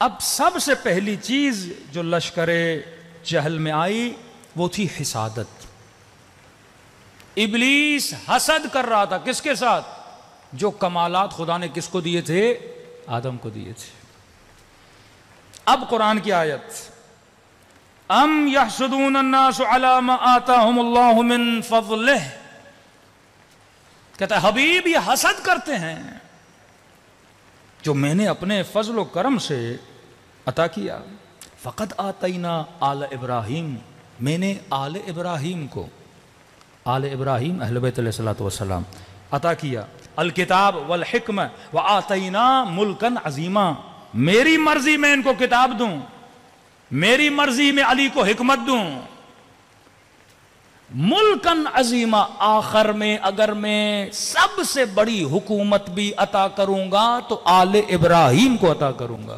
اب سب سے پہلی چیز جو لشکر جہل میں آئی وہ تھی حسادت. ابلیس حسد کر رہا تھا کس کے ساتھ؟ جو کمالات خدا نے کس کو دیے تھے؟ آدم کو دیے تھے. اب قرآن کی آیت ام یحسدون الناس علی ما آتاہم اللہ من فضلہ، کہتا ہے حبیب یہ حسد کرتے ہیں جو میں نے اپنے فضل و کرم سے عطا کیا. فقد آتینا آل ابراہیم، میں نے آل ابراہیم کو، آل ابراہیم اہل بیت علیہ الصلوۃ والسلام عطا کیا الکتاب والحکمہ وآتینا ملکا عظیما. میری مرضی میں ان کو کتاب دوں، میری مرضی میں علی کو حکمت دوں. ملکن عظیما، آخر میں اگر میں سب سے بڑی حکومت بھی عطا کروں گا تو آل ابراہیم کو عطا کروں گا،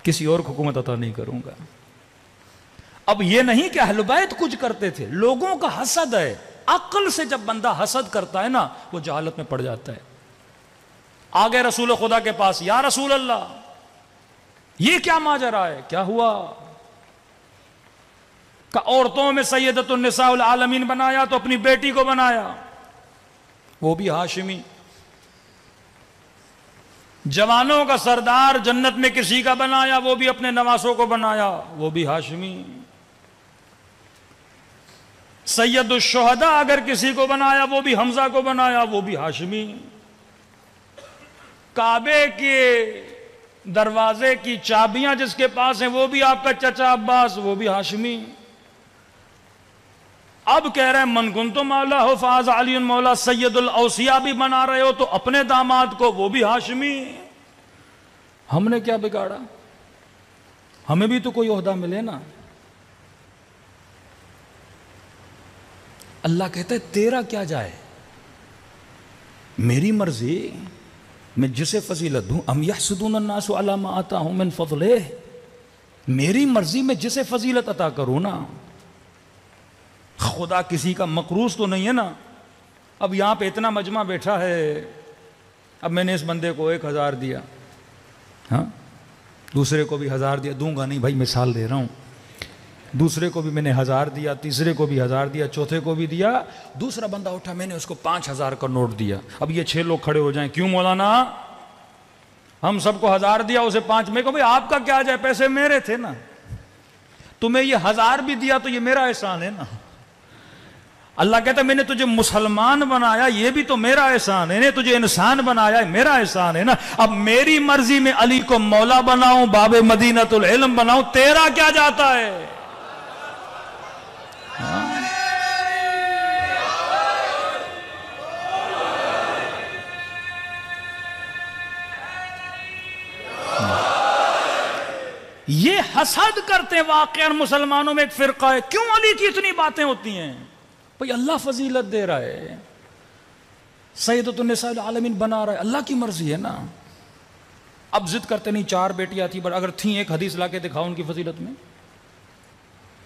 کسی اور کو حکومت عطا نہیں کروں گا. اب یہ نہیں کہ اہل بیت کچھ کرتے تھے، لوگوں کا حسد ہے. عقل سے جب بندہ حسد کرتا ہے نا وہ جہالت میں پڑ جاتا ہے. آگے رسول خدا کے پاس، یا رسول اللہ یہ کیا ماجرا ہے، کیا ہوا؟ کہ عورتوں میں سیدۃ النساء العالمین بنایا تو اپنی بیٹی کو بنایا، وہ بھی ہاشمی. جوانوں کا سردار جنت میں کسی کا بنایا، وہ بھی اپنے نواسوں کو بنایا، وہ بھی ہاشمی. سید الشہداء اگر کسی کو بنایا وہ بھی حمزہ کو بنایا، وہ بھی ہاشمی. کعبے کے دروازے کی چابیاں جس کے پاس ہیں وہ بھی آپ کا چچا عباس، وہ بھی ہاشمی. اب کہہ رہے ہیں من کنت مولا ہو فاز علی مولا، سید الاوصیاء بھی بنا رہے ہو تو اپنے داماد کو، وہ بھی ہاشمی. ہم نے کیا بگاڑا؟ ہمیں بھی تو کوئی عہدہ ملے نا. اللہ کہتا ہے تیرا کیا جائے، میری مرضی، میں جسے فضیلت دوں. ام یحسدون الناس علی ما آتاہم من فضلہ، میری مرضی میں جسے فضیلت عطا کروں نا. خدا کسی کا مقروض تو نہیں ہے نا. اب یہاں پہ اتنا مجمع بیٹھا ہے، اب میں نے اس بندے کو 1000 دیا، ہاں دوسرے کو بھی 1000 دیا، دوں گا نہیں بھائی، مثال دے رہا ہوں. دوسرے کو بھی میں نے 1000 دیا، تیسرے کو بھی 1000 دیا، چوتھے کو بھی دیا. دوسرا بندہ اٹھا، میں نے اس کو 5000 کا نوٹ دیا. اب یہ 6 لوگ کھڑے ہو جائیں، کیوں مولانا ہم سب کو 1000 دیا، اسے 5. میں کہوں بھائی آپ کا کیا جائے، پیسے میرے تھے نا. تمہیں یہ 1000 بھی دیا تو یہ میرا احسان ہے نا. اللہ کہتا ہے میں نے تجھے مسلمان بنایا، یہ بھی تو میرا احسان ہے. نے تجھے انسان بنایا، میرا احسان ہے نا. اب میری مرضی میں علی کو مولا بناؤں، باب مدینۃ العلم بناؤں، تیرا کیا جاتا ہے؟ یہ حسد کرتے ہیں. واقعاً مسلمانوں میں ایک فرقہ ہے، کیوں علی کی اتنی باتیں ہوتی ہیں؟ بھئی اللہ فضیلت دے رہا ہے، سیدۃ النساء العالمین بنا رہا ہے، اللہ کی مرضی ہے نا. اب ضد کرتے نہیں 4 بیٹیاں تھی، بٹ اگر تھیں ایک حدیث لا کے دکھاؤ ان کی فضیلت میں.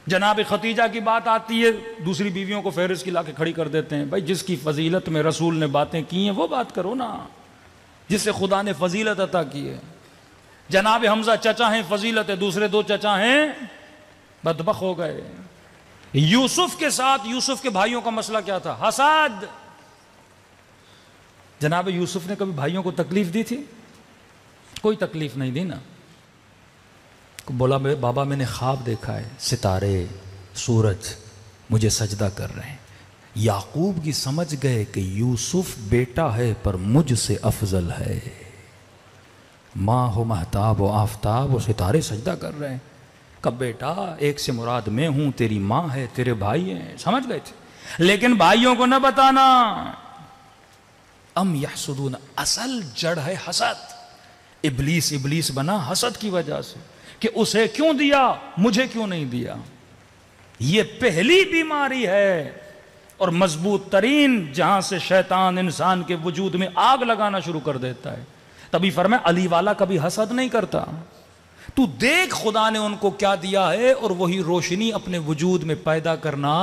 جناب خدیجہ کی بات آتی ہے، دوسری بیویوں کو فہرست کی لا کے کھڑی کر دیتے ہیں. بھائی جس کی فضیلت میں رسول نے باتیں کی ہیں وہ بات کرو نا، جس سے خدا نے فضیلت عطا کی ہے. جناب حمزہ چچا ہیں، فضیلت ہے، دوسرے 2 چچا ہیں بدبخ ہو گئے. یوسف کے ساتھ یوسف کے بھائیوں کا مسئلہ کیا تھا؟ حسد. جناب یوسف نے کبھی بھائیوں کو تکلیف دی تھی؟ کوئی تکلیف نہیں دی نا. بولا بابا میں نے خواب دیکھا ہے، ستارے سورج مجھے سجدہ کر رہے ہیں. یعقوب کی سمجھ گئے کہ یوسف بیٹا ہے پر مجھ سے افضل ہے. ماں ہو مہتاب و آفتاب و ستارے سجدہ کر رہے ہیں. کب بیٹا ایک سے مراد میں ہوں، تیری ماں ہے، تیرے بھائی ہیں. سمجھ گئے تھے، لیکن بھائیوں کو نہ بتانا. ام یحسدون، اصل جڑ ہے حسد. ابلیس بنا حسد کی وجہ سے کہ اسے کیوں دیا، مجھے کیوں نہیں دیا. یہ پہلی بیماری ہے اور مضبوط ترین، جہاں سے شیطان انسان کے وجود میں آگ لگانا شروع کر دیتا ہے. تبھی فرمایا علی والا کبھی حسد نہیں کرتا. تو دیکھ خدا نے ان کو کیا دیا ہے اور وہی روشنی اپنے وجود میں پیدا کرنا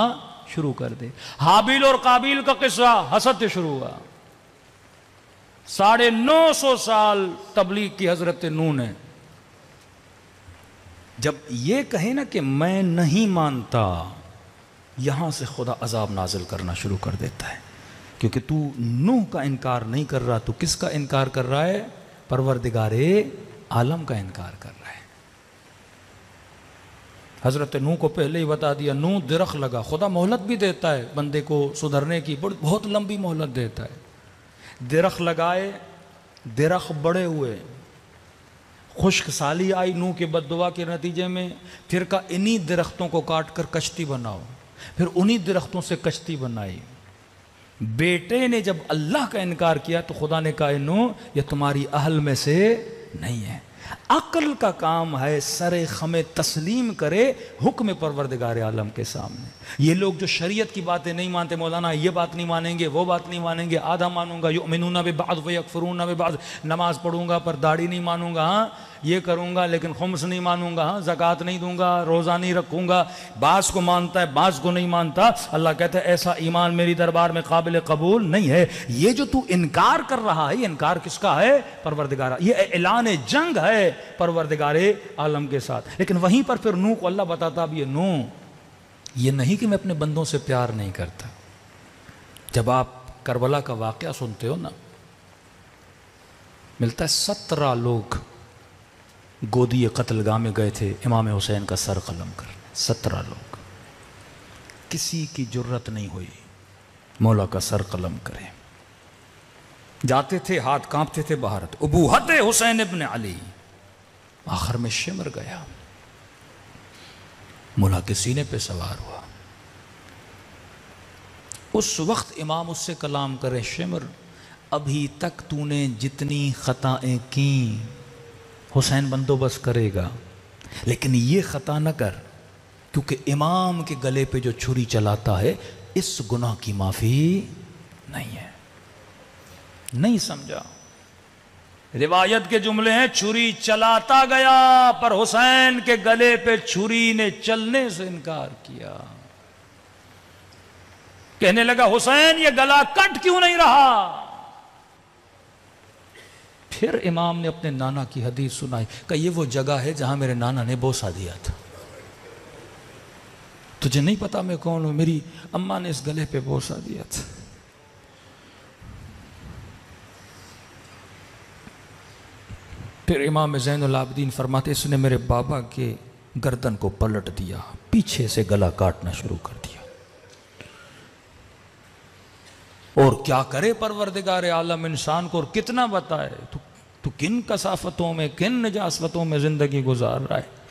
شروع کر دے. حابیل اور قابیل کا قصہ حسد سے شروع ہوا. 950 سال تبلیغ کی حضرت نوح نے جب یہ کہے نا کہ میں نہیں مانتا، یہاں سے خدا عذاب نازل کرنا شروع کر دیتا ہے، کیونکہ تو نوح کا انکار نہیں کر رہا، تو کس کا انکار کر رہا ہے؟ پروردگار عالم کا انکار کر رہا ہے۔ حضرت نوح کو پہلے ہی بتا دیا، نوح درخت لگا، خدا مہلت بھی دیتا ہے بندے کو سدھرنے کی، بہت لمبی مہلت دیتا ہے۔ درخت لگائے، درخت بڑے ہوئے، خشک سالی آئی نوح کے بد دعا کے نتیجے میں، پھر کہا انہی درختوں کو کاٹ کر کشتی بناؤ، پھر انہی درختوں سے کشتی بنائی۔ بیٹے نے جب اللہ کا انکار کیا تو خدا نے کہا نوح یہ تمہاری اہل میں سے نہیں ہے۔ عقل کا کام ہے سر خم تسلیم کرے حکم پروردگار عالم کے سامنے۔ یہ لوگ جو شریعت کی باتیں نہیں مانتے، مولانا یہ بات نہیں مانیں گے، وہ بات نہیں مانیں گے، آدھا مانوں گا، یؤمنون ببعض ویکفرون ببعض، نماز پڑھوں گا پر داڑھی نہیں مانوں گا، ہاں یہ کروں گا لیکن خمس نہیں مانوں گا، ہاں زکوٰۃ نہیں دوں گا، روزہ نہیں رکھوں گا، بعض کو مانتا ہے بعض کو نہیں مانتا۔ اللہ کہتا ہے ایسا ایمان میری دربار میں قابل قبول نہیں ہے۔ یہ جو تو انکار کر رہا ہے، یہ انکار کس کا ہے؟ پروردگار، یہ اعلان جنگ ہے پروردگار عالم کے ساتھ۔ لیکن وہیں پر پھر نوح کو اللہ بتاتا اب یہ نوح، یہ نہیں کہ میں اپنے بندوں سے پیار نہیں کرتا۔ جب آپ کربلا کا واقعہ سنتے ہو نا، ملتا ہے 17 لوگ گودی قتل گاہ میں گئے تھے امام حسین کا سر قلم کر، 17 لوگ، کسی کی جرت نہیں ہوئی مولا کا سر قلم کرے۔ جاتے تھے ہاتھ کانپتے تھے باہر، ابوہت حسین ابن علی، آخر میں شمر گیا، مولا کے سینے پہ سوار ہوا۔ اس وقت امام اس سے کلام کرے، شمر ابھی تک تو نے جتنی خطائیں کی حسین بندوبست کرے گا، لیکن یہ خطا نہ کر، کیونکہ امام کے گلے پہ جو چھری چلاتا ہے اس گناہ کی معافی نہیں ہے۔ نہیں سمجھا؟ روایت کے جملے ہیں، چھری چلاتا گیا پر حسین کے گلے پہ چھری نے چلنے سے انکار کیا۔ کہنے لگا حسین یہ گلا کٹ کیوں نہیں رہا؟ پھر امام نے اپنے نانا کی حدیث سنائی، کہ یہ وہ جگہ ہے جہاں میرے نانا نے بوسہ دیا تھا۔ تجھے نہیں پتا میں کون ہوں؟ میری اماں نے اس گلے پہ بوسہ دیا تھا۔ پھر امام زین العابدین فرماتے اس نے میرے بابا کے گردن کو پلٹ دیا، پیچھے سے گلا کاٹنا شروع کر دیا۔ اور کیا کرے پروردگار عالم انسان کو، اور کتنا بتائے، تو کن کثافتوں میں، کن نجاستوں میں زندگی گزار رہا ہے۔